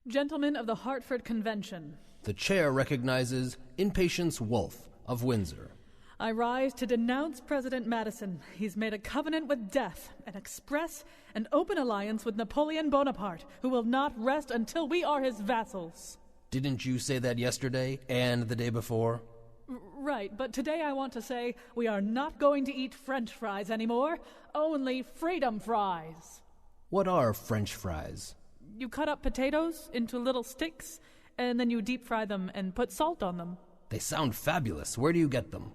Gentlemen of the Hartford Convention. The chair recognizes Impatience Wolfe of Windsor. I rise to denounce President Madison. He's made a covenant with death, an express and open alliance with Napoleon Bonaparte, who will not rest until we are his vassals. Didn't you say that yesterday and the day before? Right, but today I want to say we are not going to eat French fries anymore, only freedom fries. What are French fries? You cut up potatoes into little sticks, and then you deep fry them and put salt on them. They sound fabulous. Where do you get them?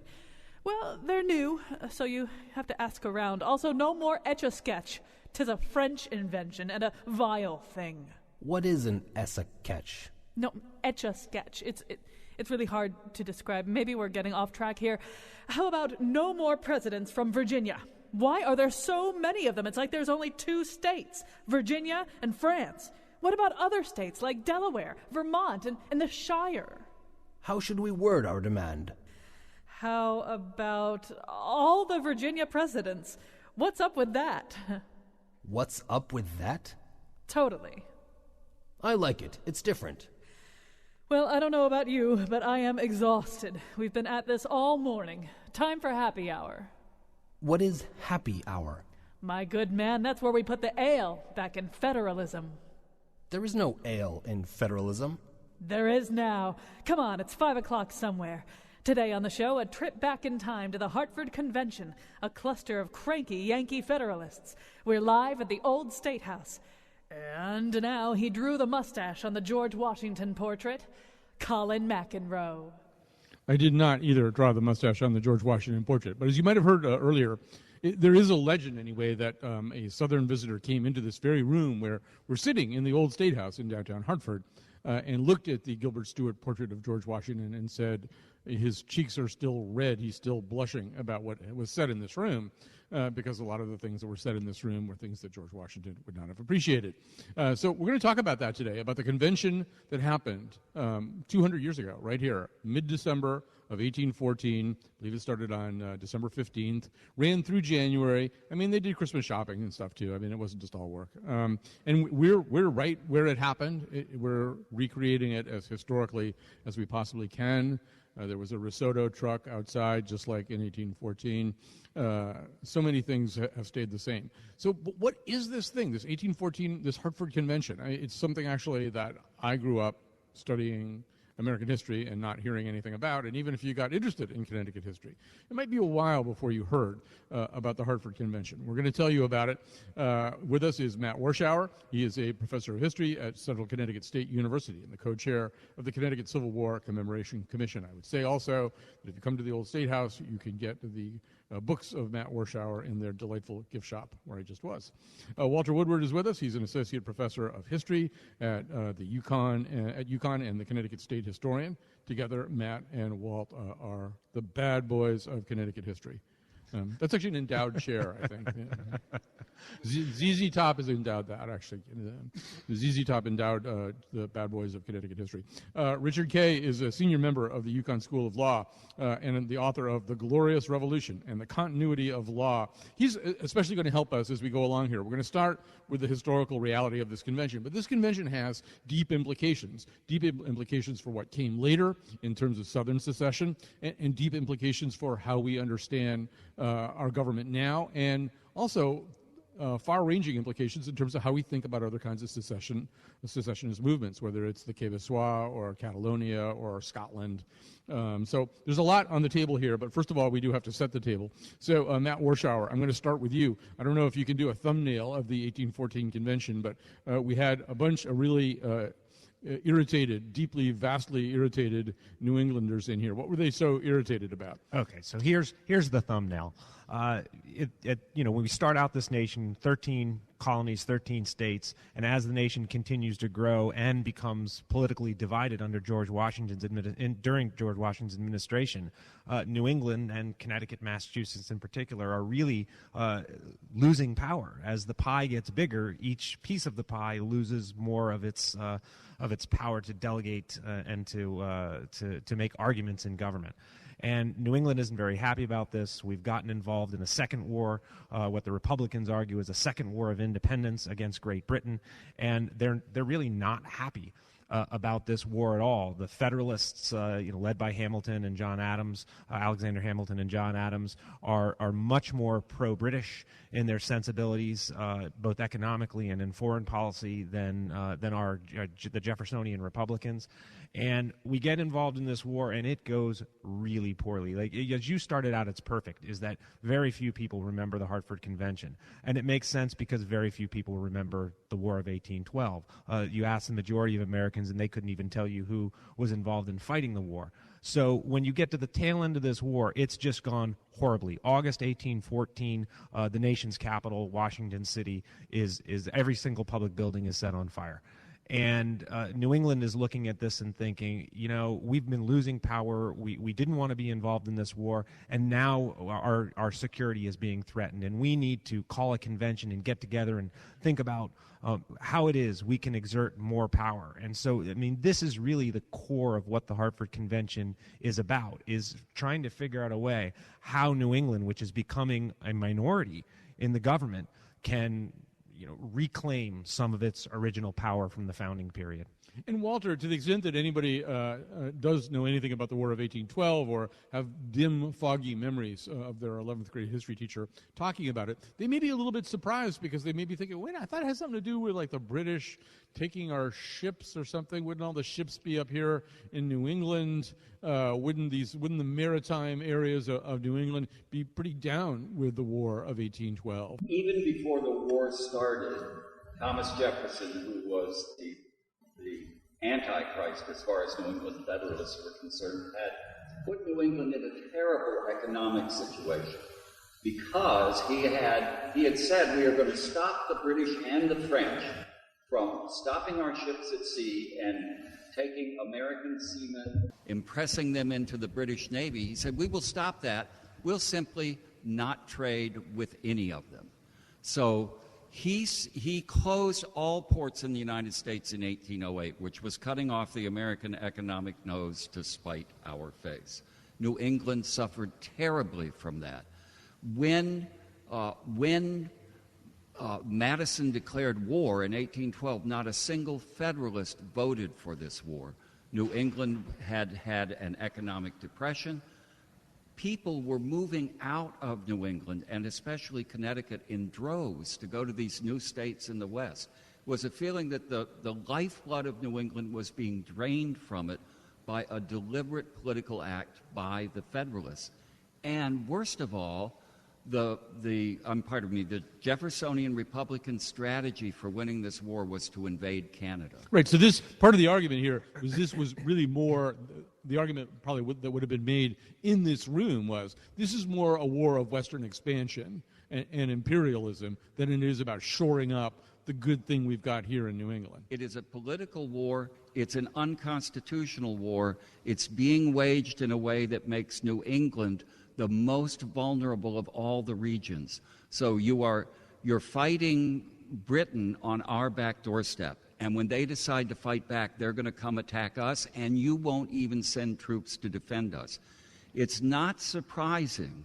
Well, they're new, so you have to ask around. Also, no more Etch-a-Sketch. 'Tis a French invention and a vile thing. What is an Etch-a-Sketch? No, Etch-a-Sketch. It's really hard to describe. Maybe we're getting off track here. How about no more presidents from Virginia? Why are there so many of them? It's like there's only 2 states, Virginia and France. What about other states like Delaware, Vermont, and the Shire? How should we word our demand? How about all the Virginia presidents? What's up with that? What's up with that? Totally. I like it. It's different. Well, I don't know about you, but I am exhausted. We've been at this all morning. Time for happy hour. What is happy hour? My good man, that's where we put the ale back in federalism. There is no ale in federalism. There is now. Come on, it's 5 o'clock somewhere. Today on the show, a trip back in time to the Hartford Convention, a cluster of cranky Yankee Federalists. We're live at the old State House. And now he drew the mustache on the George Washington portrait, Colin McEnroe. I did not either draw the mustache on the George Washington portrait. But as you might have heard earlier, there is a legend, anyway, that a Southern visitor came into this very room where we're sitting in the old State House in downtown Hartford and looked at the Gilbert Stuart portrait of George Washington and said his cheeks are still red, he's still blushing about what was said in this room, because a lot of the things that were said in this room were things that George Washington would not have appreciated. So we're going to talk about that today, about the convention that happened 200 years ago, right here, mid-December of 1814. I believe it started on December 15th, ran through January. I mean, they did Christmas shopping and stuff, too. I mean, it wasn't just all work. And we're right where it happened. We're recreating it as historically as we possibly can. There was a risotto truck outside, just like in 1814. So many things have stayed the same. So what is this thing, this 1814, this Hartford Convention? It's something, actually, that I grew up studying American history and not hearing anything about, and even if you got interested in Connecticut history, it might be a while before you heard about the Hartford Convention. We're going to tell you about it. With us is Matt Warschauer. He is a professor of history at Central Connecticut State University and the co-chair of the Connecticut Civil War Commemoration Commission. I would say also that if you come to the Old State House, you can get the books of Matt Warschauer in their delightful gift shop where I just was. Walter Woodward is with us. He's an associate professor of history at the UConn and the Connecticut State Historian. Together, Matt and Walt are the bad boys of Connecticut history. That's actually an endowed chair, I think. ZZ Top has endowed that, actually. ZZ Top endowed the bad boys of Connecticut history. Richard Kay is a senior member of the UConn School of Law and the author of The Glorious Revolution and the Continuity of Law. He's especially going to help us as we go along here. We're going to start with the historical reality of this convention. But this convention has deep implications for what came later in terms of Southern secession, and deep implications for how we understand our government now, and also far-ranging implications in terms of how we think about other kinds of secessionist movements, whether it's the Québécois or Catalonia or Scotland. So there's a lot on the table here, but first of all, we do have to set the table. So Matt Warschauer, I'm going to start with you. I don't know if you can do a thumbnail of the 1814 convention, but we had a bunch of really irritated, vastly irritated New Englanders in here. What were they so irritated about? Okay, so here's the thumbnail. When we start out this nation, 13 colonies, 13 states, and as the nation continues to grow and becomes politically divided under during George Washington's administration, New England and Connecticut, Massachusetts in particular, are really losing power. As the pie gets bigger, each piece of the pie loses more of its power to delegate and to make arguments in government. And New England isn't very happy about this. We've gotten involved in a second war, what the Republicans argue is a second war of independence against Great Britain, and they're really not happy about this war at all. The Federalists, led by Hamilton and John Adams, Alexander Hamilton and John Adams, are much more pro-British in their sensibilities, both economically and in foreign policy, than are the Jeffersonian Republicans. And we get involved in this war, and it goes really poorly. Like, as you started out, it's perfect, is that very few people remember the Hartford Convention. And it makes sense because very few people remember the War of 1812. You ask the majority of Americans, and they couldn't even tell you who was involved in fighting the war. So when you get to the tail end of this war, it's just gone horribly. August 1814, the nation's capital, Washington City, is every single public building is set on fire. And New England is looking at this and thinking, we've been losing power. We didn't want to be involved in this war, and now our security is being threatened. And we need to call a convention and get together and think about how it is we can exert more power. And so, this is really the core of what the Hartford Convention is about, is trying to figure out a way how New England, which is becoming a minority in the government, can reclaim some of its original power from the founding period. And Walter, to the extent that anybody does know anything about the War of 1812 or have dim, foggy memories of their 11th grade history teacher talking about it, they may be a little bit surprised because they may be thinking, wait, I thought it had something to do with like the British taking our ships or something. Wouldn't all the ships be up here in New England? Wouldn't the maritime areas of New England be pretty down with the War of 1812? Even before the war started, Thomas Jefferson, who was the Antichrist as far as New England Federalists were concerned, had put New England in a terrible economic situation because he had said we are going to stop the British and the French from stopping our ships at sea and taking American seamen, impressing them into the British Navy. He said, we will stop that. We'll simply not trade with any of them. So he closed all ports in the United States in 1808, which was cutting off the American economic nose to spite our face. New England suffered terribly from that. When Madison declared war in 1812, not a single Federalist voted for this war. New England had an economic depression. People were moving out of New England, and especially Connecticut, in droves to go to these new states in the West. It was a feeling that the lifeblood of New England was being drained from it by a deliberate political act by the Federalists. And worst of all, the Jeffersonian Republican strategy for winning this war was to invade Canada. Right, so this part of the argument here was really more, the argument probably that would have been made in this room was, this is more a war of Western expansion and imperialism than it is about shoring up the good thing we've got here in New England. It is a political war. It's an unconstitutional war. It's being waged in a way that makes New England the most vulnerable of all the regions. So you're fighting Britain on our back doorstep, and when they decide to fight back, they're going to come attack us, and you won't even send troops to defend us. It's not surprising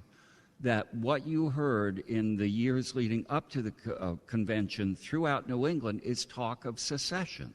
that what you heard in the years leading up to the convention throughout New England is talk of secession.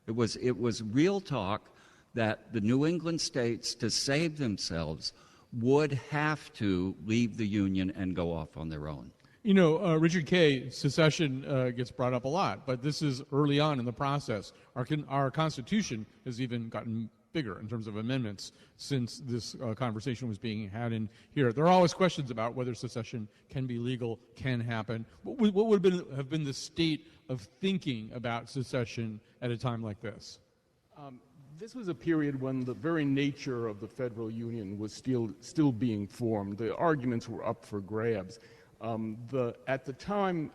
It was real talk that the New England states, to save themselves, would have to leave the Union and go off on their own. Richard Kay, secession gets brought up a lot, but this is early on in the process. Our Constitution has even gotten bigger in terms of amendments since this conversation was being had in here. There are always questions about whether secession can be legal, can happen. What would have been the state of thinking about secession at a time like this? This was a period when the very nature of the federal union was still being formed. The arguments were up for grabs. At the time,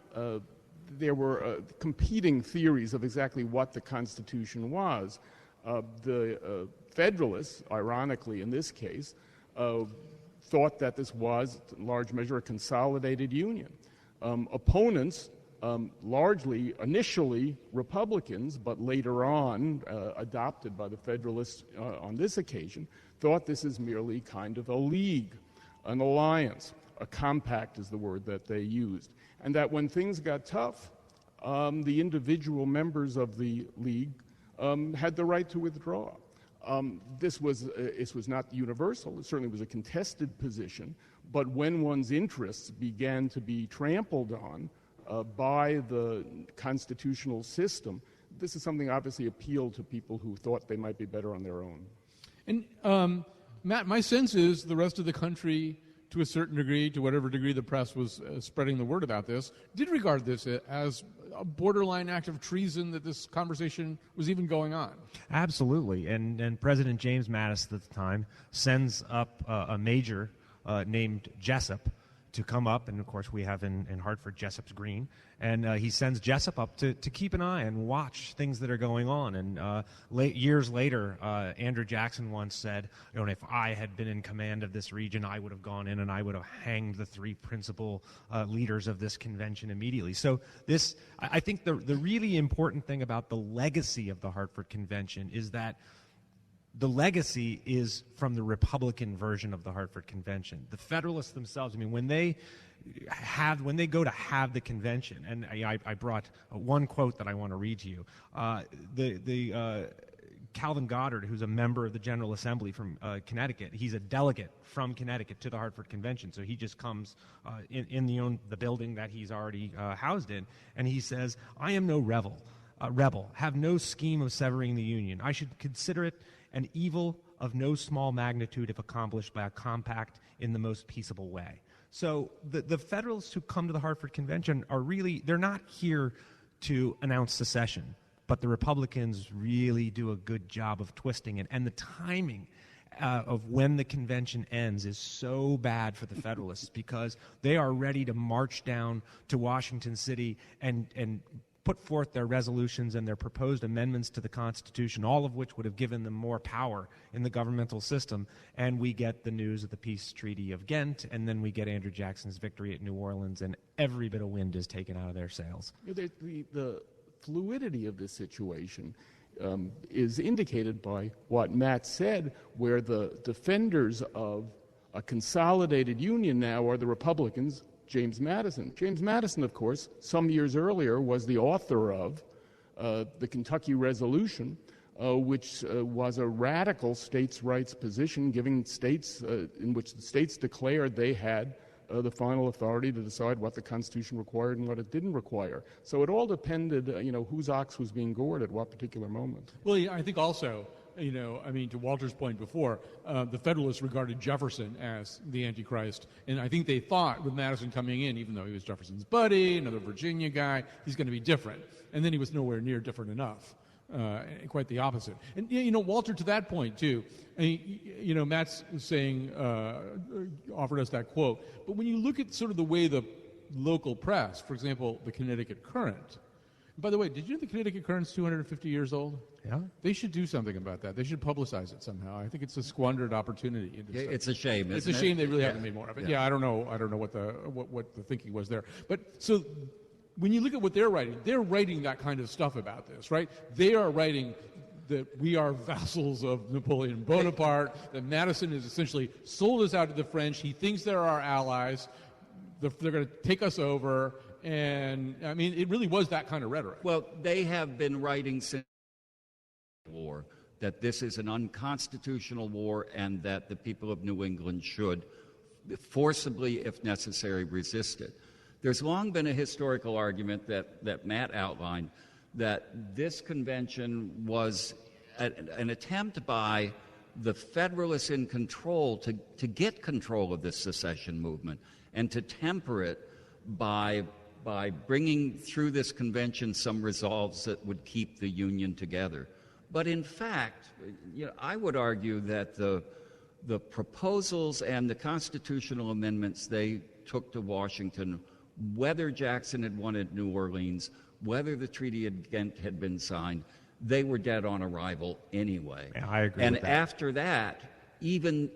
there were competing theories of exactly what the Constitution was. The Federalists, ironically in this case, thought that this was, in large measure, a consolidated union. Opponents largely, initially Republicans, but later on adopted by the Federalists on this occasion, thought this is merely kind of a league, an alliance, a compact is the word that they used. And that when things got tough, the individual members of the league had the right to withdraw. This was not universal. It certainly was a contested position. But when one's interests began to be trampled on by the constitutional system, this is something obviously appealed to people who thought they might be better on their own. And Matt, my sense is the rest of the country, to a certain degree, to whatever degree the press was spreading the word about this, did regard this as a borderline act of treason that this conversation was even going on. Absolutely. And President James Madison at the time sends up a major named Jessup to come up, and of course we have in Hartford Jessup's Green, and he sends Jessup up to keep an eye and watch things that are going on. And years later, Andrew Jackson once said, if I had been in command of this region, I would have gone in and I would have hanged the three principal leaders of this convention immediately. So this, I think the really important thing about the legacy of the Hartford Convention is that the legacy is from the Republican version of the Hartford Convention. The Federalists themselves, when they go to have the convention, and I brought one quote that I want to read to you. Calvin Goddard, who's a member of the General Assembly from Connecticut, he's a delegate from Connecticut to the Hartford Convention, so he just comes in the building that he's already housed in, and he says, "I am no rebel, have no scheme of severing the Union. I should consider it an evil of no small magnitude if accomplished by a compact in the most peaceable way." So the Federalists who come to the Hartford Convention they're not here to announce secession, but the Republicans really do a good job of twisting it. And the timing of when the convention ends is so bad for the Federalists because they are ready to march down to Washington City and put forth their resolutions and their proposed amendments to the Constitution, all of which would have given them more power in the governmental system. And we get the news of the Peace Treaty of Ghent, and then we get Andrew Jackson's victory at New Orleans, and every bit of wind is taken out of their sails. The fluidity of this situation is indicated by what Matt said, where the defenders of a consolidated union now are the Republicans, James Madison. James Madison, of course, some years earlier was the author of the Kentucky Resolution, which was a radical states' rights position, giving states in which the states declared they had the final authority to decide what the Constitution required and what it didn't require. So it all depended, whose ox was being gored at what particular moment. Well, yeah, I think also, to Walter's point before, the Federalists regarded Jefferson as the Antichrist, and I think they thought with Madison coming in, even though he was Jefferson's buddy, another Virginia guy, he's going to be different. And then he was nowhere near different enough. Quite the opposite. And, Walter, to that point, too, Matt's saying, offered us that quote, but when you look at sort of the way the local press, for example, the Connecticut Current, by the way, did you know the Connecticut Current's 250 years old? Yeah. They should do something about that. They should publicize it somehow. I think it's a squandered opportunity. It's a shame, isn't it? It's a shame they really haven't made more of it. Yeah, I don't know what the thinking was there. But so when you look at what they're writing that kind of stuff about this, right? They are writing that we are vassals of Napoleon Bonaparte, that Madison has essentially sold us out to the French. He thinks they're our allies. They're going to take us over. And, it really was that kind of rhetoric. Well, they have been writing since the war that this is an unconstitutional war and that the people of New England should forcibly, if necessary, resist it. There's long been a historical argument that Matt outlined that this convention was an attempt by the Federalists in control to get control of this secession movement and to temper it by bringing through this convention some resolves that would keep the Union together. But in fact, I would argue that the proposals and the constitutional amendments they took to Washington, whether Jackson had won at New Orleans, whether the Treaty of Ghent had been signed, they were dead on arrival anyway. Yeah, I agree and with that. After that, even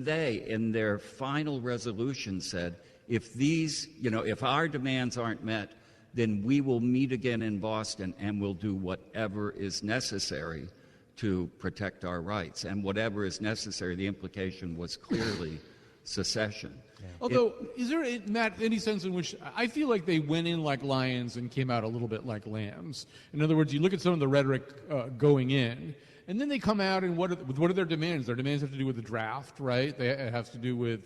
they, in their final resolution, said, if our demands aren't met, then we will meet again in Boston and we'll do whatever is necessary to protect our rights. And whatever is necessary, the implication was clearly secession. Yeah. Although, is there, Matt, any sense in which I feel like they went in like lions and came out a little bit like lambs? In other words, you look at some of the rhetoric going in, and then they come out and what are their demands? Their demands have to do with the draft, right? It has to do with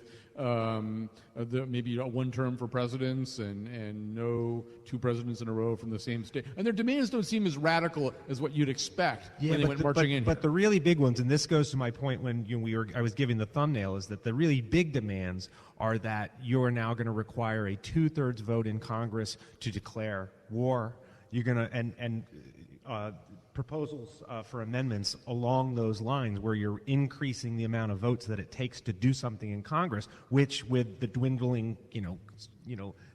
maybe one term for presidents and no two presidents in a row from the same state. And their demands don't seem as radical as what you'd expect when they went marching in. But the really big ones, and this goes to my point when I was giving the thumbnail, is that the really big demands are that you're now going to require a 2/3 vote in Congress to declare war. You're going to proposals for amendments along those lines where you're increasing the amount of votes that it takes to do something in Congress, which with the dwindling,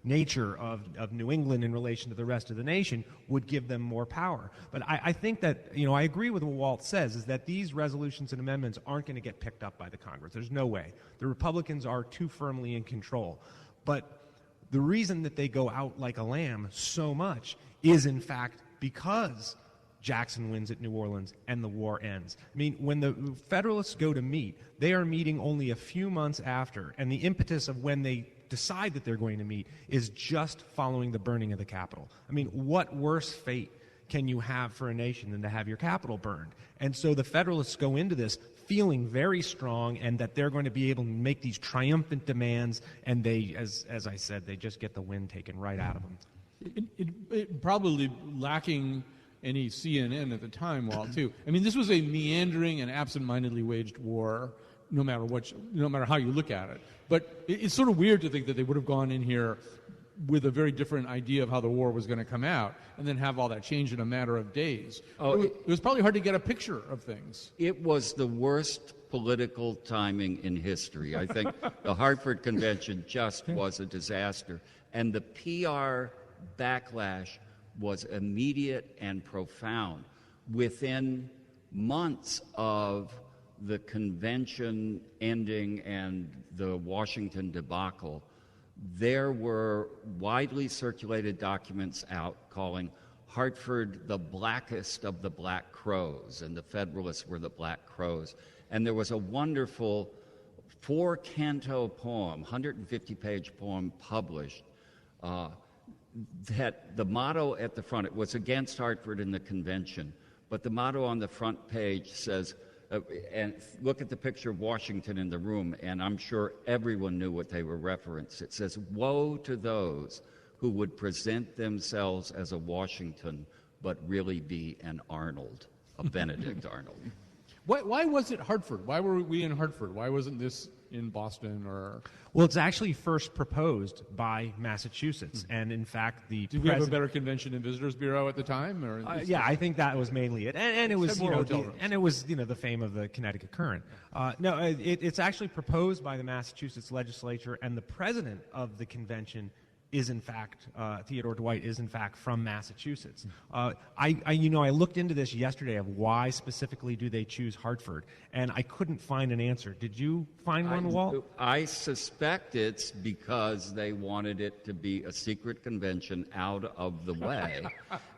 nature of New England in relation to the rest of the nation would give them more power. But I think that, I agree with what Walt says, is that these resolutions and amendments aren't going to get picked up by the Congress. There's no way. The Republicans are too firmly in control. But the reason that they go out like a lamb so much is, in fact, because Jackson wins at New Orleans and the war ends. I mean, when the Federalists go to meet, they are meeting only a few months after, and the impetus of when they decide that they're going to meet is just following the burning of the Capitol. I mean, what worse fate can you have for a nation than to have your Capitol burned? And so the Federalists go into this feeling very strong and that they're going to be able to make these triumphant demands, and they, as I said, they just get the wind taken right out of them. It probably lacking any CNN at the time, Walt, too. I mean, this was a meandering and absent-mindedly waged war, no matter how you look at it. But it's sort of weird to think that they would have gone in here with a very different idea of how the war was going to come out, and then have all that change in a matter of days. It was probably hard to get a picture of things. It was the worst political timing in history. I think the Hartford Convention just was a disaster. And the PR backlash was immediate and profound. Within months of the convention ending and the Washington debacle, there were widely circulated documents out calling Hartford the blackest of the Black Crows, and the Federalists were the Black Crows. And there was a wonderful 4-canto poem, 150-page poem published, that the motto at the front, it was against Hartford in the convention, but the motto on the front page says, and look at the picture of Washington in the room, and I'm sure everyone knew what they were referenced. It says, "Woe to those who would present themselves as a Washington, but really be an Arnold, a Benedict Arnold." Why was it Hartford? Why were we in Hartford? Why wasn't this in Boston or? Well, it's actually first proposed by Massachusetts, and in fact, did we have a better convention and visitors bureau at the time? Or yeah, I think that was mainly it, and it was the fame of the Connecticut Current. No, it's actually proposed by the Massachusetts legislature, and the president of the convention is in fact Theodore Dwight is in fact from Massachusetts. I looked into this yesterday of why specifically do they choose Hartford, and I couldn't find an answer. Did you find one, Walt? I suspect it's because they wanted it to be a secret convention out of the way,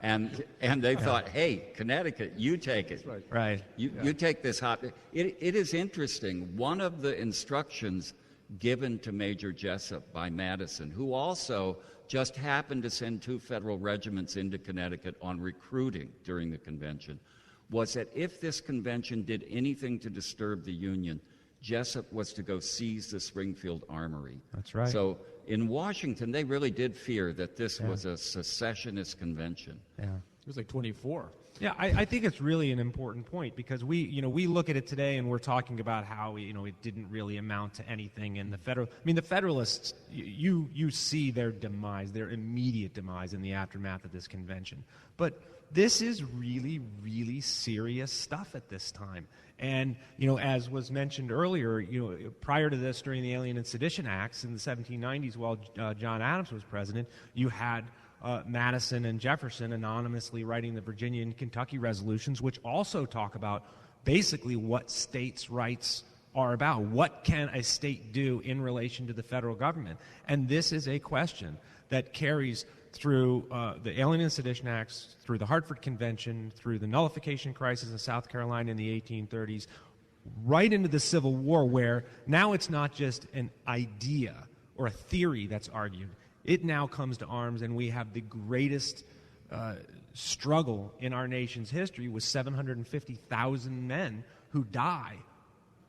and they thought, hey, Connecticut, you take it. Right. You take this hot. It is interesting. One of the instructions given to Major Jessup by Madison, who also just happened to send 2 federal regiments into Connecticut on recruiting during the convention, was that if this convention did anything to disturb the Union, Jessup was to go seize the Springfield Armory. That's right. So in Washington, they really did fear that this was a secessionist convention. Yeah. It was like 24. Yeah, I think it's really an important point because we look at it today and we're talking about how it didn't really amount to anything. And the Federalists, you see their demise, their immediate demise in the aftermath of this convention. But this is really, really serious stuff at this time. And as was mentioned earlier, prior to this, during the Alien and Sedition Acts in the 1790s, while John Adams was president, you had Madison and Jefferson anonymously writing the Virginia and Kentucky resolutions, which also talk about basically what states' rights are about. What can a state do in relation to the federal government? And this is a question that carries through the Alien and Sedition Acts, through the Hartford Convention, through the nullification crisis in South Carolina in the 1830s, right into the Civil War, where now it's not just an idea or a theory that's argued. It now comes to arms, and we have the greatest struggle in our nation's history with 750,000 men who die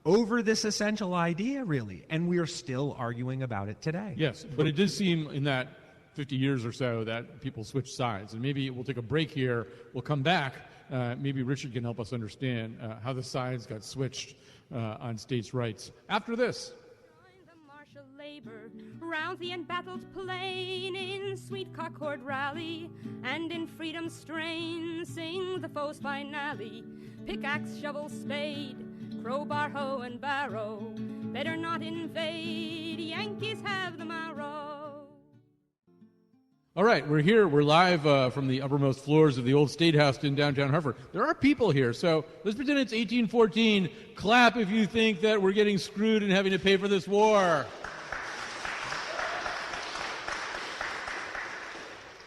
over this essential idea, really, and we are still arguing about it today. Yes, but it does seem in that 50 years or so that people switch sides, and maybe we'll take a break here. We'll come back. Maybe Richard can help us understand how the sides got switched on states' rights. After this. Labor, round the embattled plain, in sweet Concord rally, and in freedom's strain, sing the foe's finale. Pickaxe, shovel, spade, crowbar, hoe, and barrow, better not invade, Yankees have the marrow. All right, we're here. We're live from the uppermost floors of the old State House in downtown Hartford. There are people here, so let's pretend it's 1814. Clap if you think that we're getting screwed and having to pay for this war.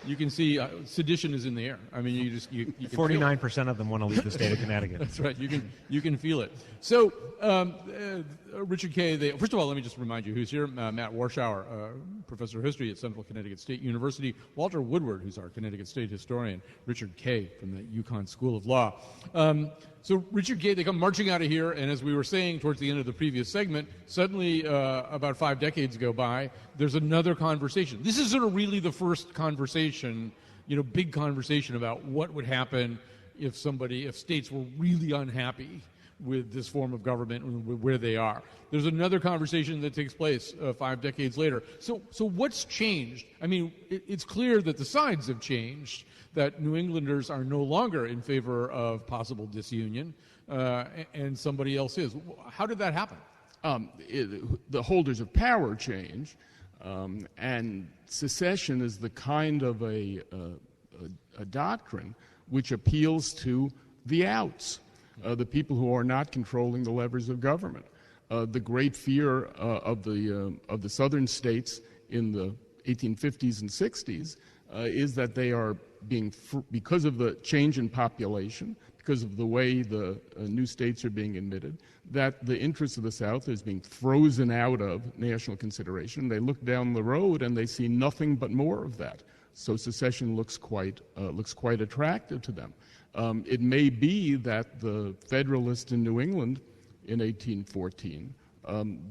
You can see sedition is in the air. I mean, you can 49% of them want to leave the state of Connecticut. That's right. You can feel it. So, Richard Kay. First of all, let me just remind you who's here. Matt Warschauer, professor of history at Central Connecticut State University. Walter Woodward, who's our Connecticut State historian. Richard Kay from the UConn School of Law. So Richard Kay, they come marching out of here, and as we were saying towards the end of the previous segment, suddenly about 5 decades go by, there's another conversation. This is sort of really the first conversation, big conversation about what would happen if states were really unhappy with this form of government and where they are. There's another conversation that takes place 5 decades later. So what's changed? I mean, it's clear that the sides have changed, that New Englanders are no longer in favor of possible disunion, and somebody else is. How did that happen? The holders of power change, and secession is the kind of a doctrine which appeals to the outs, the people who are not controlling the levers of government. The great fear of the southern states in the 1850s and 60s is that they are being, because of the change in population, because of the way the new states are being admitted, that the interests of the South is being frozen out of national consideration. They look down the road and they see nothing but more of that. So secession looks quite attractive to them. It may be that the Federalists in New England in 1814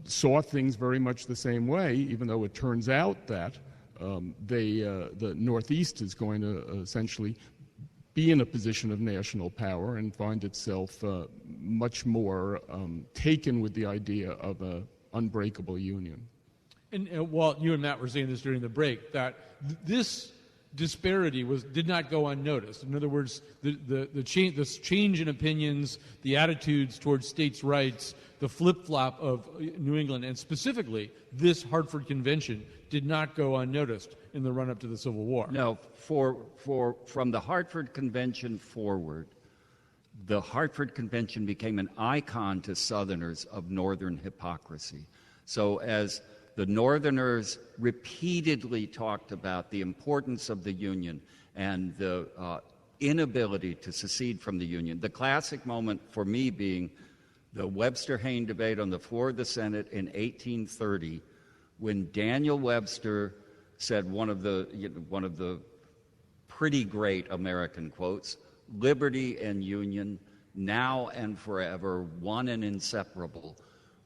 saw things very much the same way, even though it turns out that the Northeast is going to essentially be in a position of national power and find itself much more taken with the idea of an unbreakable union. And Walt, you and Matt were saying this during the break, that this disparity did not go unnoticed. In other words, the change in opinions, the attitudes towards states' rights, the flip-flop of New England, and specifically this Hartford Convention, did not go unnoticed in the run-up to the Civil War. No, from the Hartford Convention forward, the Hartford Convention became an icon to Southerners of Northern hypocrisy. So as the Northerners repeatedly talked about the importance of the Union and the inability to secede from the Union, the classic moment for me being the Webster-Hayne debate on the floor of the Senate in 1830, when Daniel Webster said one of the pretty great American quotes, "Liberty and union, now and forever, one and inseparable,"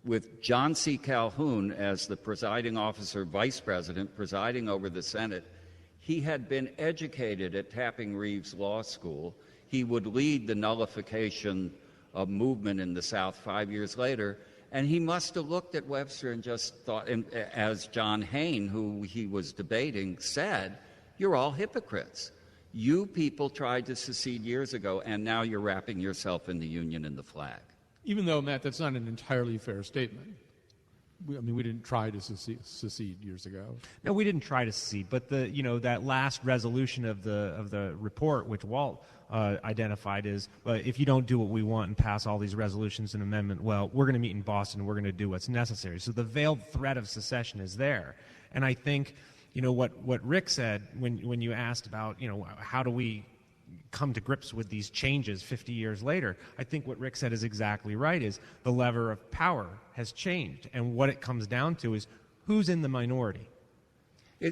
with John C. Calhoun as the presiding officer, vice president, presiding over the Senate. He had been educated at Tapping Reeves Law School. He would lead the nullification movement in the South 5 years later, and he must have looked at Webster and just thought, and as John Hayne, who he was debating, said, "You're all hypocrites. You people tried to secede years ago, and now you're wrapping yourself in the Union and the flag." Even though, Matt, that's not an entirely fair statement. We didn't try to secede years ago. No, we didn't try to secede, but that last resolution of the report, which Walt identified, is if you don't do what we want and pass all these resolutions and amendment, well, we're going to meet in Boston and we're going to do what's necessary. So the veiled threat of secession is there, and I think what Rick said when you asked about, how do we come to grips with these changes 50 years later, I think what Rick said is exactly right, is the lever of power has changed. And what it comes down to is who's in the minority.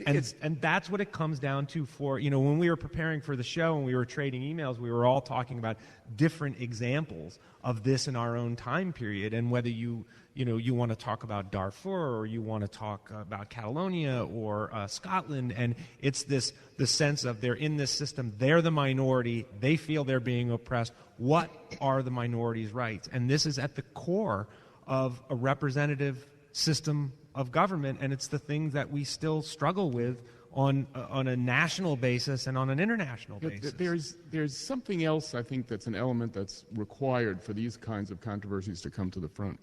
And that's what it comes down to for, when we were preparing for the show and we were trading emails, we were all talking about different examples of this in our own time period, and whether you want to talk about Darfur or you want to talk about Catalonia or Scotland, and it's the sense of they're in this system, they're the minority, they feel they're being oppressed. What are the minorities' rights? And this is at the core of a representative system of government, and it's the things that we still struggle with on a national basis and on an international basis. There's something else, I think, that's an element that's required for these kinds of controversies to come to the front,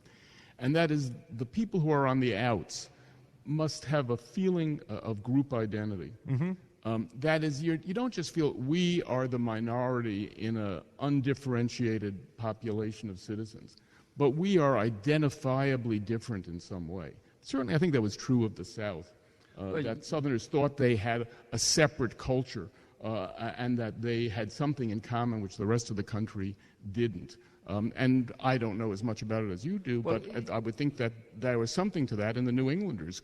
and that is the people who are on the outs must have a feeling of group identity. Mm-hmm. That is, you don't just feel we are the minority in an undifferentiated population of citizens, but we are identifiably different in some way. Certainly, I think that was true of the South, that Southerners thought they had a separate culture and that they had something in common which the rest of the country didn't. And I don't know as much about it as you do, but I would think that there was something to that in the New Englanders'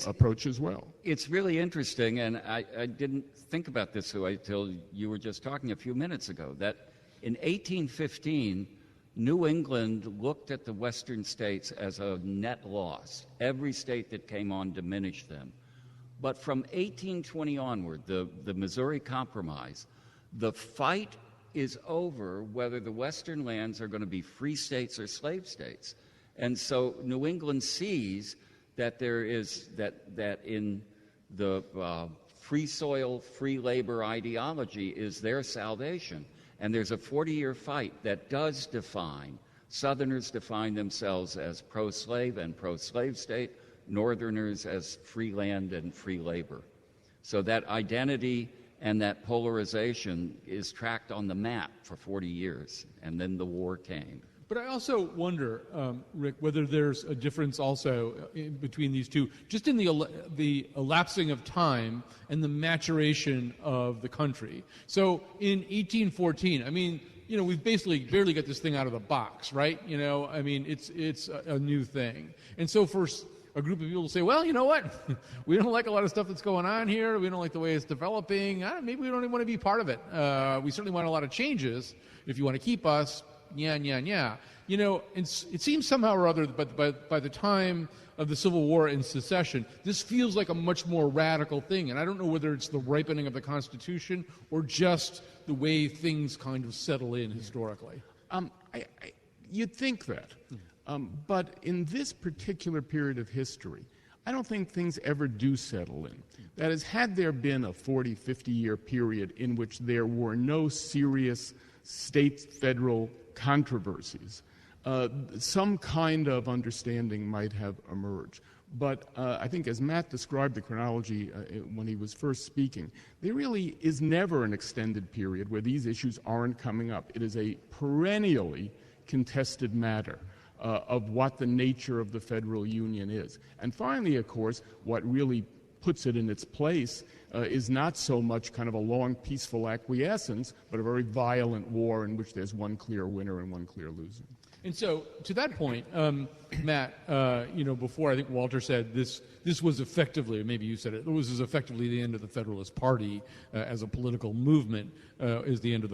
approach as well. It's really interesting, and I didn't think about this until you were just talking a few minutes ago, that in 1815, New England looked at the western states as a net loss. Every state that came on diminished them. But from 1820 onward, the Missouri Compromise, the fight is over whether the western lands are going to be free states or slave states. And so New England sees that there is that in the free soil, free labor ideology is their salvation. And there's a 40-year fight that does define. Southerners define themselves as pro-slave and pro-slave state, Northerners as free land and free labor. So that identity and that polarization is tracked on the map for 40 years, and then the war came. But I also wonder, Rick, whether there's a difference also between these two, just in the elapsing of time and the maturation of the country. So in 1814, I mean, we've basically barely got this thing out of the box, right? I mean, it's a new thing. And so for a group of people to say, well, you know what? We don't like a lot of stuff that's going on here. We don't like the way it's developing. Maybe we don't even want to be part of it. We certainly want a lot of changes if you want to keep us. Yeah. It seems somehow or other, but by the time of the Civil War and secession, this feels like a much more radical thing. And I don't know whether it's the ripening of the Constitution or just the way things kind of settle in historically. You'd think that. But in this particular period of history, I don't think things ever do settle in. That is, had there been a 40, 50-year period in which there were no serious state-federal controversies, some kind of understanding might have emerged. But I think as Matt described the chronology when he was first speaking, there really is never an extended period where these issues aren't coming up. It is a perennially contested matter of what the nature of the federal union is. And finally, of course, what really puts it in its place is not so much kind of a long, peaceful acquiescence, but a very violent war in which there's one clear winner and one clear loser. And so, to that point, Matt, before I think Walter said this was effectively, or maybe you said it, was effectively the end of the Federalist Party as a political movement, is the end of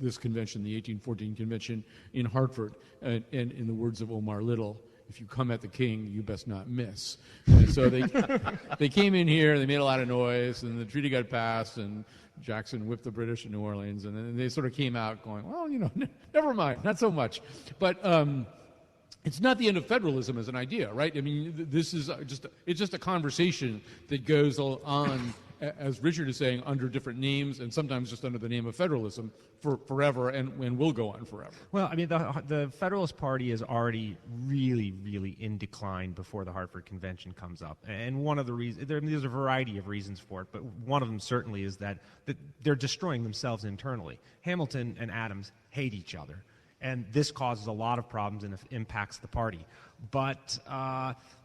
this convention, the 1814 convention in Hartford, and in the words of Omar Little, if you come at the king, you best not miss. And so they came in here, they made a lot of noise, and the treaty got passed, and Jackson whipped the British in New Orleans, and then they sort of came out going, well, never mind, not so much. But it's not the end of federalism as an idea, right? I mean, this is just a conversation that goes on, as Richard is saying, under different names, and sometimes just under the name of federalism for forever, and will go on forever. Well, I mean, the Federalist Party is already really, really in decline before the Hartford Convention comes up. And one of the reasons, there's a variety of reasons for it, but one of them certainly is that they're destroying themselves internally. Hamilton and Adams hate each other. And this causes a lot of problems and impacts the party. But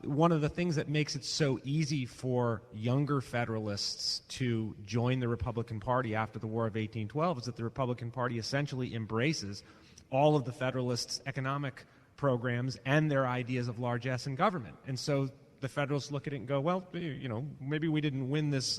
one of the things that makes it so easy for younger Federalists to join the Republican Party after the War of 1812 is that the Republican Party essentially embraces all of the Federalists' economic programs and their ideas of largesse in government. And so the Federalists look at it and go, well, maybe we didn't win this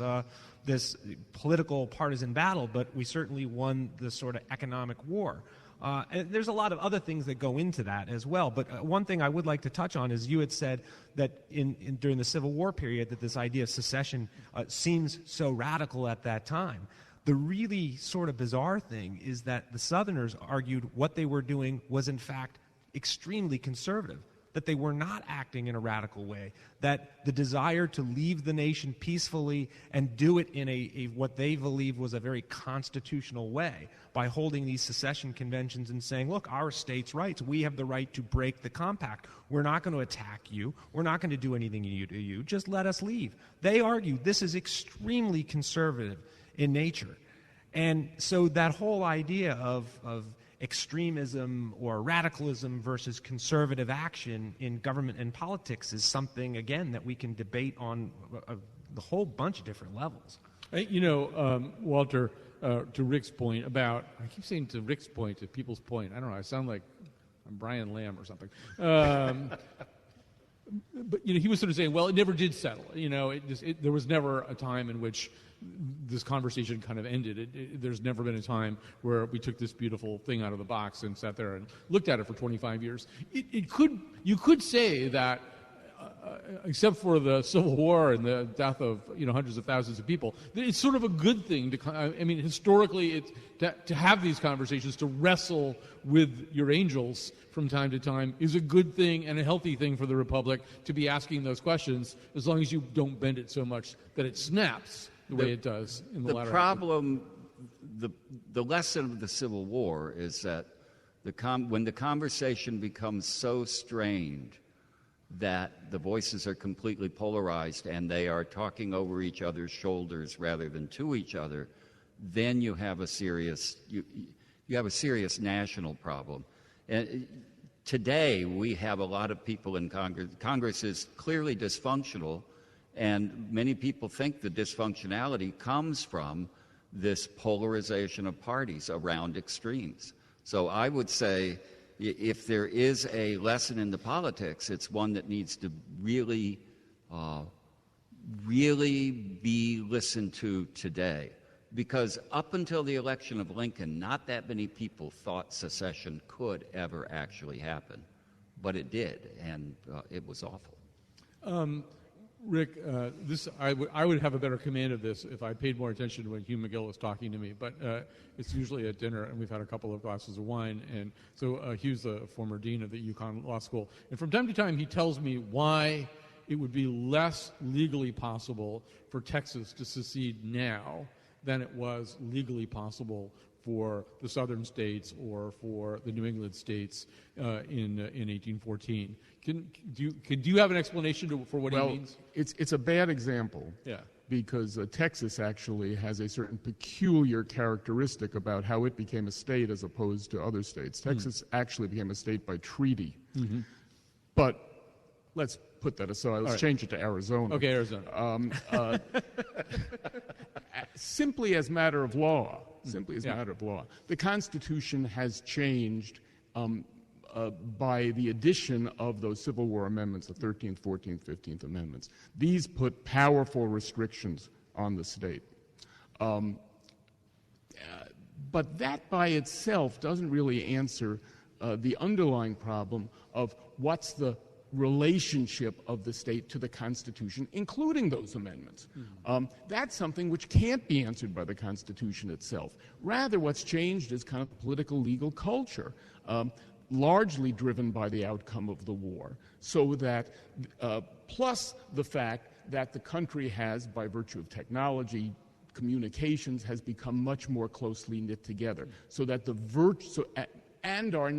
political partisan battle, but we certainly won this sort of economic war. And there's a lot of other things that go into that as well. But one thing I would like to touch on is you had said that during the Civil War period that this idea of secession seems so radical at that time. The really sort of bizarre thing is that the Southerners argued what they were doing was in fact extremely conservative, that they were not acting in a radical way, that the desire to leave the nation peacefully and do it in a what they believed was a very constitutional way by holding these secession conventions and saying, look, our state's rights, we have the right to break the compact. We're not going to attack you. We're not going to do anything to you. Just let us leave. They argued this is extremely conservative in nature. And so that whole idea of extremism or radicalism versus conservative action in government and politics is something, again, that we can debate on a whole bunch of different levels. Walter, to Rick's point about, I keep saying to Rick's point, to people's point, I don't know, I sound like I'm Brian Lamb or something. But he was sort of saying, well, it never did settle. There was never a time in which this conversation kind of ended. There's never been a time where we took this beautiful thing out of the box and sat there and looked at it for 25 years. You could say that, except for the Civil War and the death of hundreds of thousands of people, it's sort of a good thing historically, to have these conversations, to wrestle with your angels from time to time is a good thing and a healthy thing for the Republic to be asking those questions, as long as you don't bend it so much that it snaps the way it does in the latter. The problem, the lesson of the Civil War is that when the conversation becomes so strained that the voices are completely polarized and they are talking over each other's shoulders rather than to each other, then you have a serious national problem. And today we have a lot of people in Congress. Congress is clearly dysfunctional, and many people think the dysfunctionality comes from this polarization of parties around extremes. So I would say, if there is a lesson in the politics, it's one that needs to really be listened to today. Because up until the election of Lincoln, not that many people thought secession could ever actually happen. But it did, and it was awful. Rick, I would have a better command of this if I paid more attention to when Hugh McGill was talking to me, but it's usually at dinner, and we've had a couple of glasses of wine, and so Hugh's the former dean of the UConn Law School, and from time to time he tells me why it would be less legally possible for Texas to secede now than it was legally possible for the southern states or for the New England states in 1814. Do you have an explanation for what he means? It's a bad example. Yeah. Because Texas actually has a certain peculiar characteristic about how it became a state as opposed to other states. Texas actually became a state by treaty. Mm-hmm. But let's put that aside. Let's change it to Arizona. Okay, Arizona. Simply as matter of law. Matter of law. The Constitution has changed by the addition of those Civil War amendments, the 13th, 14th, 15th Amendments. These put powerful restrictions on the state. But that by itself doesn't really answer the underlying problem of what's the relationship of the state to the Constitution, including those amendments. Mm-hmm. That's something which can't be answered by the Constitution itself. Rather, what's changed is kind of political legal culture, largely driven by the outcome of the war, so that plus the fact that the country has, by virtue of technology, communications has become much more closely knit together, so that and our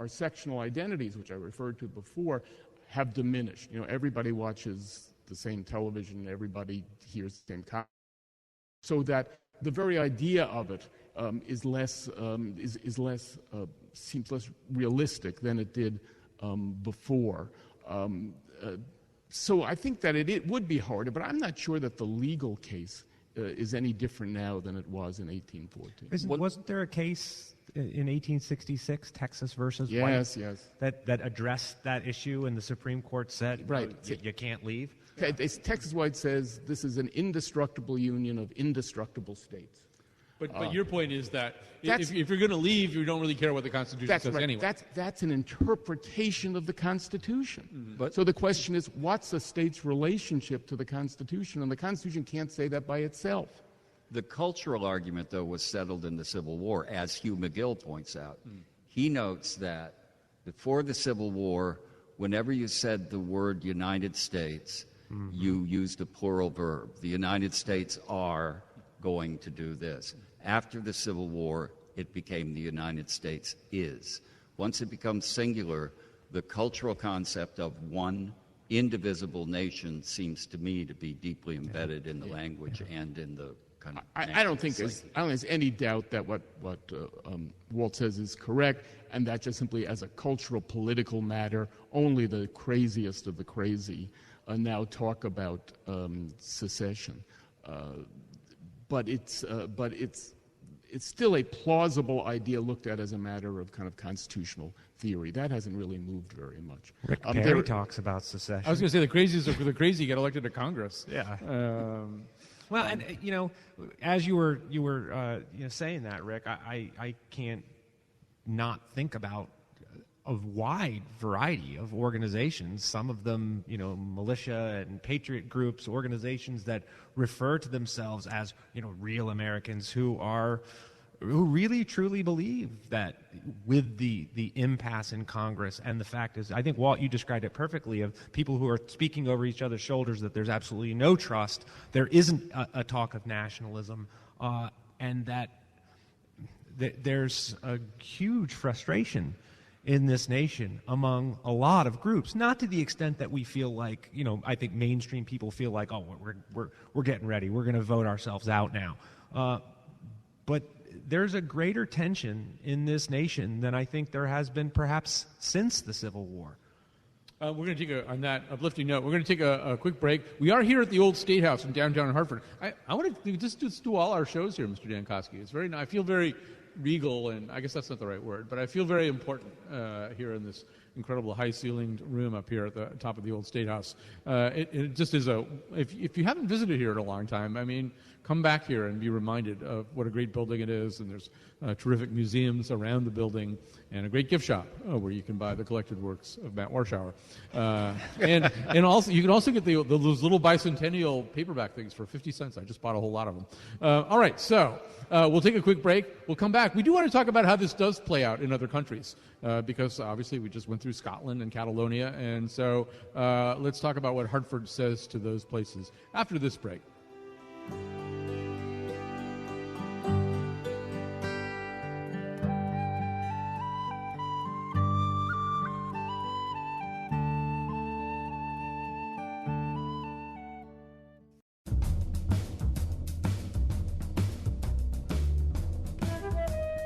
sectional identities, which I referred to before, have diminished. Everybody watches the same television, everybody hears the same content, so that the very idea of it is less seems less realistic than it did before. So I think that it would be harder, but I'm not sure that the legal case is any different now than it was in 1814. Wasn't there a case in 1866, Texas versus White? Yes. That addressed that issue, and the Supreme Court said, right, you can't leave? Texas White says this is an indestructible union of indestructible states. But your point is that if you're going to leave, you don't really care what the Constitution says anyway. That's an interpretation of the Constitution. Mm-hmm. So the question is, what's a state's relationship to the Constitution? And the Constitution can't say that by itself. The cultural argument, though, was settled in the Civil War, as Hugh McGill points out. He notes that before the Civil War, whenever you said the word United States, you used a plural verb. The United States are going to do this. After the Civil War, it became the United States is. Once it becomes singular, the cultural concept of one indivisible nation seems to me to be deeply embedded in the language and in the kind of I don't think there's any doubt that what Walt says is correct, and that just simply as a cultural political matter, only the craziest of the crazy now talk about secession. But it's still a plausible idea looked at as a matter of kind of constitutional theory. That hasn't really moved very much. Rick Perry talks about secession. I was going to say the craziest of the crazy get elected to Congress. Yeah. Well, and as you were saying that, Rick, I can't not think about a wide variety of organizations, some of them, militia and patriot groups, organizations that refer to themselves as, real Americans who really truly believe that with the impasse in Congress, and the fact is, I think, Walt, you described it perfectly, of people who are speaking over each other's shoulders, that there's absolutely no trust, there isn't a talk of nationalism, and that there's a huge frustration in this nation among a lot of groups, not to the extent that we feel like, I think mainstream people feel like, oh, we're getting ready, we're going to vote ourselves out now. But there's a greater tension in this nation than I think there has been perhaps since the Civil War. We're going to take on that uplifting note, we're going to take a quick break. We are here at the Old State House in downtown Hartford. I want to just do all our shows here, Mr. Dankosky. It's very nice. I feel very regal, and I guess that's not the right word, but I feel very important here in this incredible high-ceilinged room up here at the top of the Old State House. It just is if you haven't visited here in a long time, I mean, come back here and be reminded of what a great building it is, and there's terrific museums around the building, and a great gift shop where you can buy the collected works of Matt Warschauer. And also, you can also get those little bicentennial paperback things for 50 cents. I just bought a whole lot of them. All right, so we'll take a quick break. We'll come back. We do want to talk about how this does play out in other countries, because obviously we just went through Scotland and Catalonia, and so let's talk about what Hartford says to those places after this break.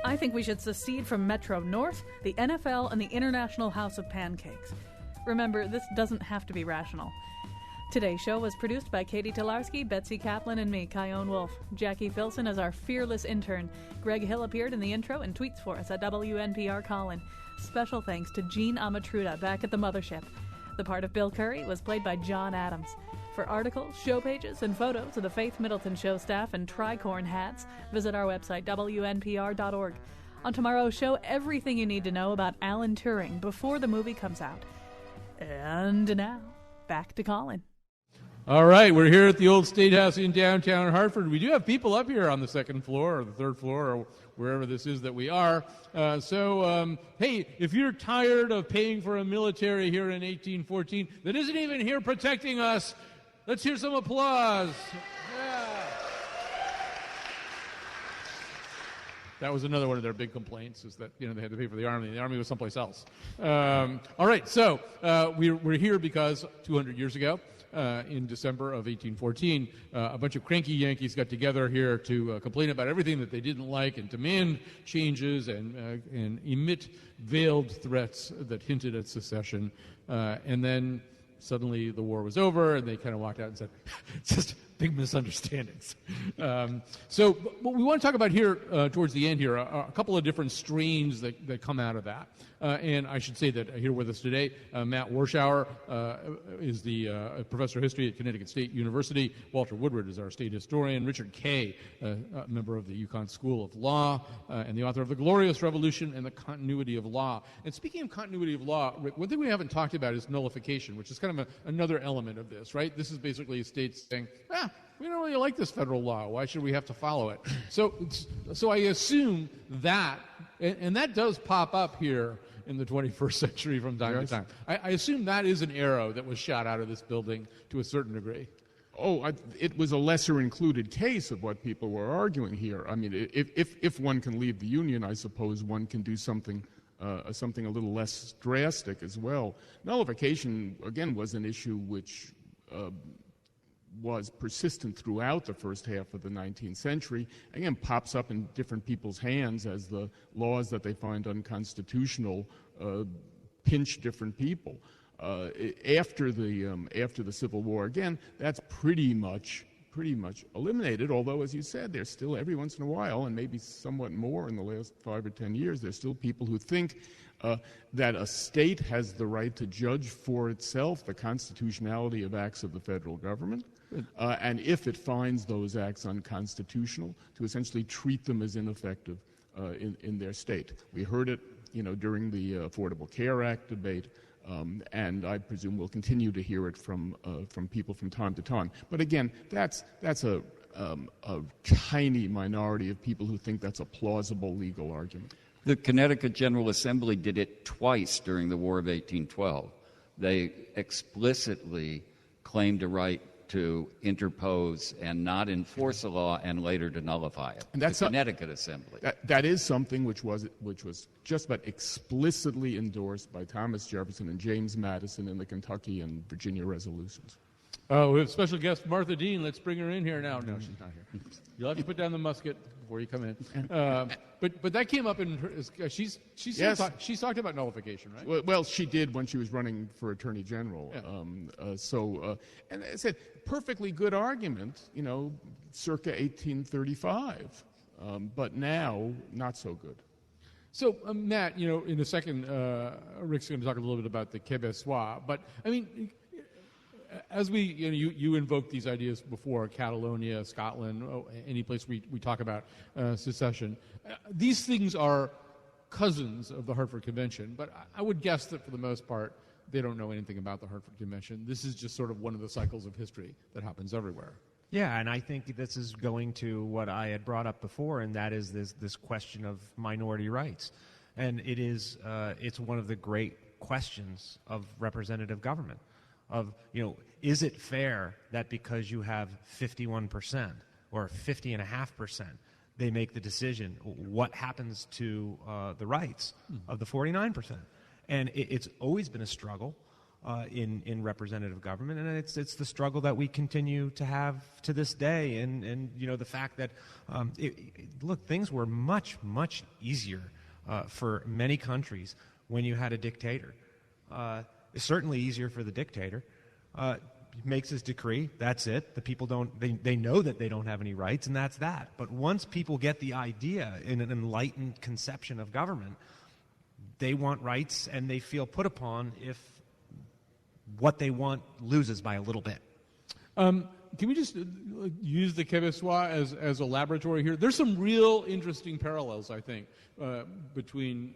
I think we should secede from Metro North, the NFL, and the International House of Pancakes. Remember, this doesn't have to be rational. Today's show was produced by Katie Tolarski, Betsy Kaplan, and me, Kyone Wolf. Jackie Filson is our fearless intern. Greg Hill appeared in the intro and tweets for us at WNPR Colin. Special thanks to Gene Amatruda back at the mothership. The part of Bill Curry was played by John Adams. For articles, show pages, and photos of the Faith Middleton Show staff and tricorn hats, visit our website, WNPR.org. On tomorrow's show, everything you need to know about Alan Turing before the movie comes out. And now, back to Colin. All right, we're here at the Old State House in downtown Hartford. We do have people up here on the second floor or the third floor or wherever this is that we are. Hey, if you're tired of paying for a military here in 1814 that isn't even here protecting us, let's hear some applause. Yeah. That was another one of their big complaints, is that they had to pay for the Army. The Army was someplace else. All right, so we're here because 200 years ago, in December of 1814. A bunch of cranky Yankees got together here to complain about everything that they didn't like and demand changes and emit veiled threats that hinted at secession. And then suddenly the war was over, and they kind of walked out and said, it's just big misunderstandings. So what we want to talk about here towards the end here, a couple of different strains that come out of that. And I should say that here with us today, Matt Warschauer is the professor of history at Connecticut State University. Walter Woodward is our state historian. Richard Kay, a member of the Yukon School of Law, and the author of The Glorious Revolution and the Continuity of Law. And speaking of continuity of law, Rick, one thing we haven't talked about is nullification, which is kind of another element of this, right? This is basically states saying, we don't really like this federal law. Why should we have to follow it? So I assume that, and that does pop up here in the 21st century from time to time. I assume that is an arrow that was shot out of this building to a certain degree. It was a lesser included case of what people were arguing here. I mean, if one can leave the Union, I suppose one can do something a little less drastic as well. Nullification, again, was an issue which was persistent throughout the first half of the 19th century, again, pops up in different people's hands as the laws that they find unconstitutional pinch different people. After the Civil War, again, that's pretty much eliminated, although, as you said, there's still every once in a while, and maybe somewhat more in the last 5 or 10 years, there's still people who think that a state has the right to judge for itself the constitutionality of acts of the federal government, and if it finds those acts unconstitutional, to essentially treat them as ineffective in their state. We heard it, during the Affordable Care Act debate, and I presume we'll continue to hear it from people from time to time. But again, that's a tiny minority of people who think that's a plausible legal argument. The Connecticut General Assembly did it twice during the War of 1812. They explicitly claimed a right to interpose and not enforce a law, and later to nullify it. And that's the Connecticut Assembly. That is something which was just about explicitly endorsed by Thomas Jefferson and James Madison in the Kentucky and Virginia resolutions. Oh, we have special guest Martha Dean. Let's bring her in here now. No, she's not here. You'll have to put down the musket before you come in. But that came up in her. She's talked about nullification, right? Well, she did when she was running for Attorney General. Yeah. And I said, perfectly good argument, circa 1835. But now, not so good. So, Matt, in a second, Rick's going to talk a little bit about the Québécois. But, I mean, as we, you invoked these ideas before, Catalonia, Scotland, any place we talk about secession. These things are cousins of the Hartford Convention, but I would guess that for the most part, they don't know anything about the Hartford Convention. This is just sort of one of the cycles of history that happens everywhere. Yeah, and I think this is going to what I had brought up before, and that is this question of minority rights. And it's one of the great questions of representative government. Is it fair that because you have 51% or 50.5%, they make the decision what happens to the rights of the 49%? And it's always been a struggle in representative government, and it's the struggle that we continue to have to this day. And the fact that things were much easier for many countries when you had a dictator. It's certainly easier for the dictator. He makes his decree, that's it. The people they know that they don't have any rights, and that's that. But once people get the idea in an enlightened conception of government, they want rights, and they feel put upon if what they want loses by a little bit. Can we just use the Québécois as a laboratory here? There's some real interesting parallels, I think, between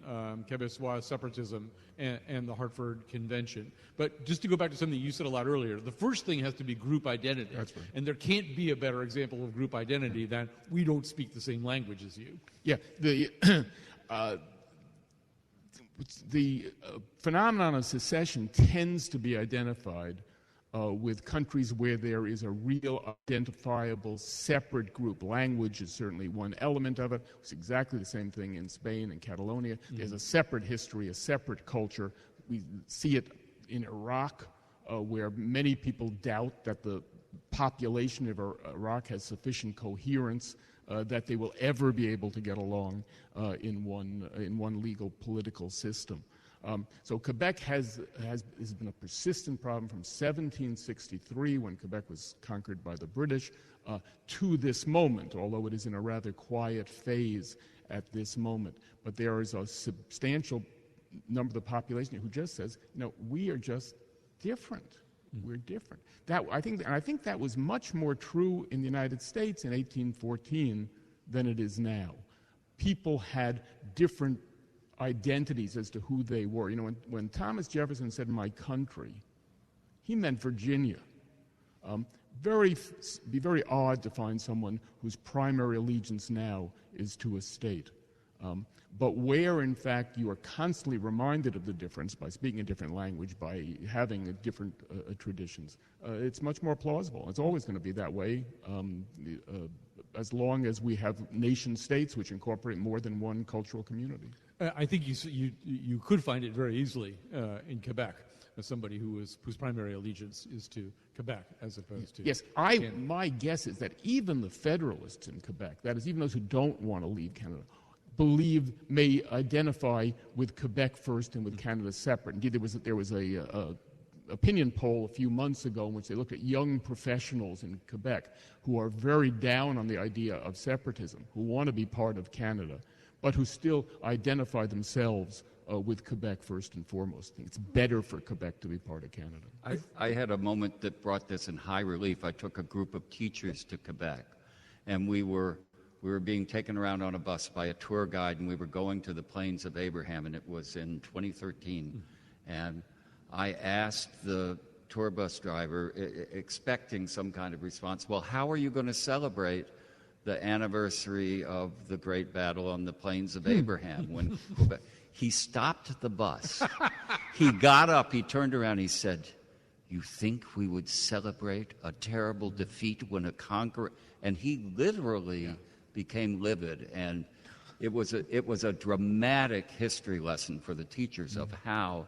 Québécois separatism and the Hartford Convention. But just to go back to something you said a lot earlier, the first thing has to be group identity. That's right. And there can't be a better example of group identity than we don't speak the same language as you. Yeah, the phenomenon of secession tends to be identified with countries where there is a real identifiable separate group. Language is certainly one element of it. It's exactly the same thing in Spain and Catalonia. There's a separate history, a separate culture. We see it in Iraq where many people doubt that the population of Iraq has sufficient coherence that they will ever be able to get along in one legal political system. So Quebec has been a persistent problem from 1763, when Quebec was conquered by the British, to this moment, although it is in a rather quiet phase at this moment. But there is a substantial number of the population who just says, we are just different. We're different. I think that was much more true in the United States in 1814 than it is now. People had different identities as to who they were. When Thomas Jefferson said "my country," he meant Virginia. Be very odd to find someone whose primary allegiance now is to a state. But where, in fact, you are constantly reminded of the difference by speaking a different language, by having different traditions, it's much more plausible. It's always going to be that way as long as we have nation states which incorporate more than one cultural community. I think you could find it very easily in Quebec as somebody whose primary allegiance is to Quebec as opposed to Yes, Canada. My guess is that even the Federalists in Quebec, that is, even those who don't want to leave Canada, may identify with Quebec first and with Canada separate. Indeed, there was a opinion poll a few months ago in which they looked at young professionals in Quebec who are very down on the idea of separatism, who want to be part of Canada, but who still identify themselves with Quebec first and foremost. I think it's better for Quebec to be part of Canada. I had a moment that brought this in high relief. I took a group of teachers to Quebec, and we were being taken around on a bus by a tour guide, and we were going to the Plains of Abraham, and it was in 2013. And I asked the tour bus driver, expecting some kind of response, well, how are you going to celebrate the anniversary of the great battle on the Plains of Abraham? When Quebec? He stopped the bus. He got up, he turned around, he said, you think we would celebrate a terrible defeat when a conqueror... And he literally became livid, and it was a dramatic history lesson for the teachers of how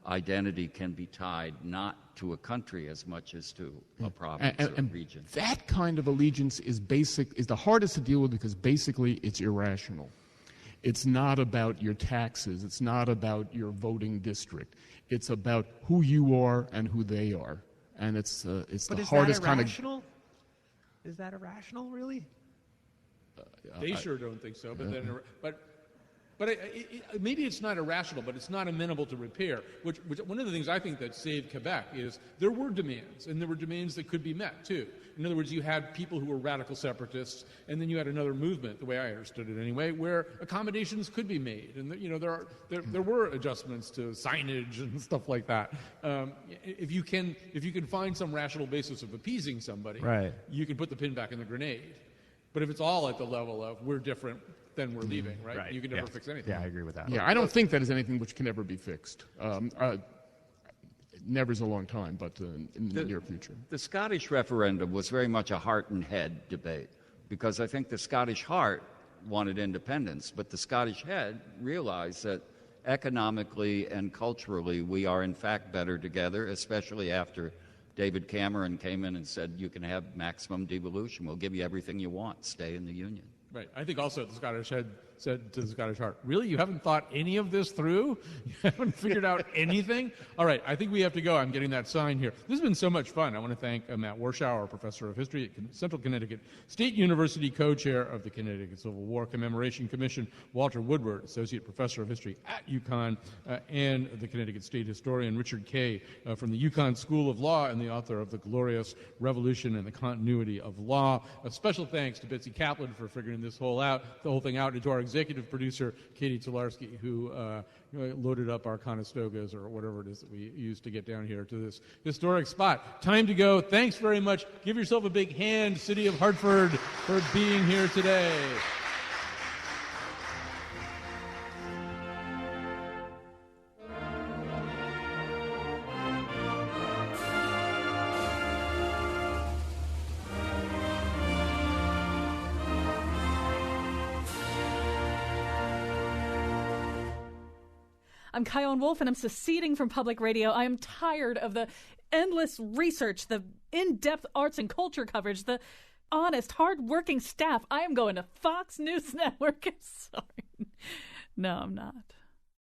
identity can be tied not to a country as much as to a province or a region. That kind of allegiance is the hardest to deal with because basically it's irrational. It's not about your taxes. It's not about your voting district. It's about who you are and who they are, and it's the hardest kind of. Is that irrational, really? They sure don't think so, but maybe it's not irrational, but it's not amenable to repair. Which one of the things I think that saved Quebec is there were demands, and there were demands that could be met too. In other words, you had people who were radical separatists, and then you had another movement, the way I understood it anyway, where accommodations could be made, and there were adjustments to signage and stuff like that. If you can find some rational basis of appeasing somebody, right, you can put the pin back in the grenade. But if it's all at the level of we're different, then we're leaving, right? You can never fix anything. Yeah, I agree with that. Yeah, I don't think that is anything which can ever be fixed. Never's a long time, but in the near future. The Scottish referendum was very much a heart and head debate, because I think the Scottish heart wanted independence, but the Scottish head realized that economically and culturally we are in fact better together, especially after David Cameron came in and said, you can have maximum devolution. We'll give you everything you want. Stay in the Union. Right. I think also the Scottish head said to the Scottish heart, really? You haven't thought any of this through? You haven't figured out anything? All right. I think we have to go. I'm getting that sign here. This has been so much fun. I want to thank Matt Warschauer, professor of history at Central Connecticut State University, co-chair of the Connecticut Civil War Commemoration Commission, Walter Woodward, associate professor of history at UConn, and the Connecticut State historian Richard Kay from the UConn School of Law and the author of The Glorious Revolution and the Continuity of Law. A special thanks to Betsy Kaplan for figuring the whole thing out, and to our executive producer, Katie Tolarski, who loaded up our Conestogas or whatever it is that we used to get down here to this historic spot. Time to go. Thanks very much. Give yourself a big hand, City of Hartford, for being here today. I'm Kyone Wolf, and I'm seceding from public radio. I am tired of the endless research, the in-depth arts and culture coverage, the honest, hard-working staff. I am going to Fox News Network. Sorry. No, I'm not.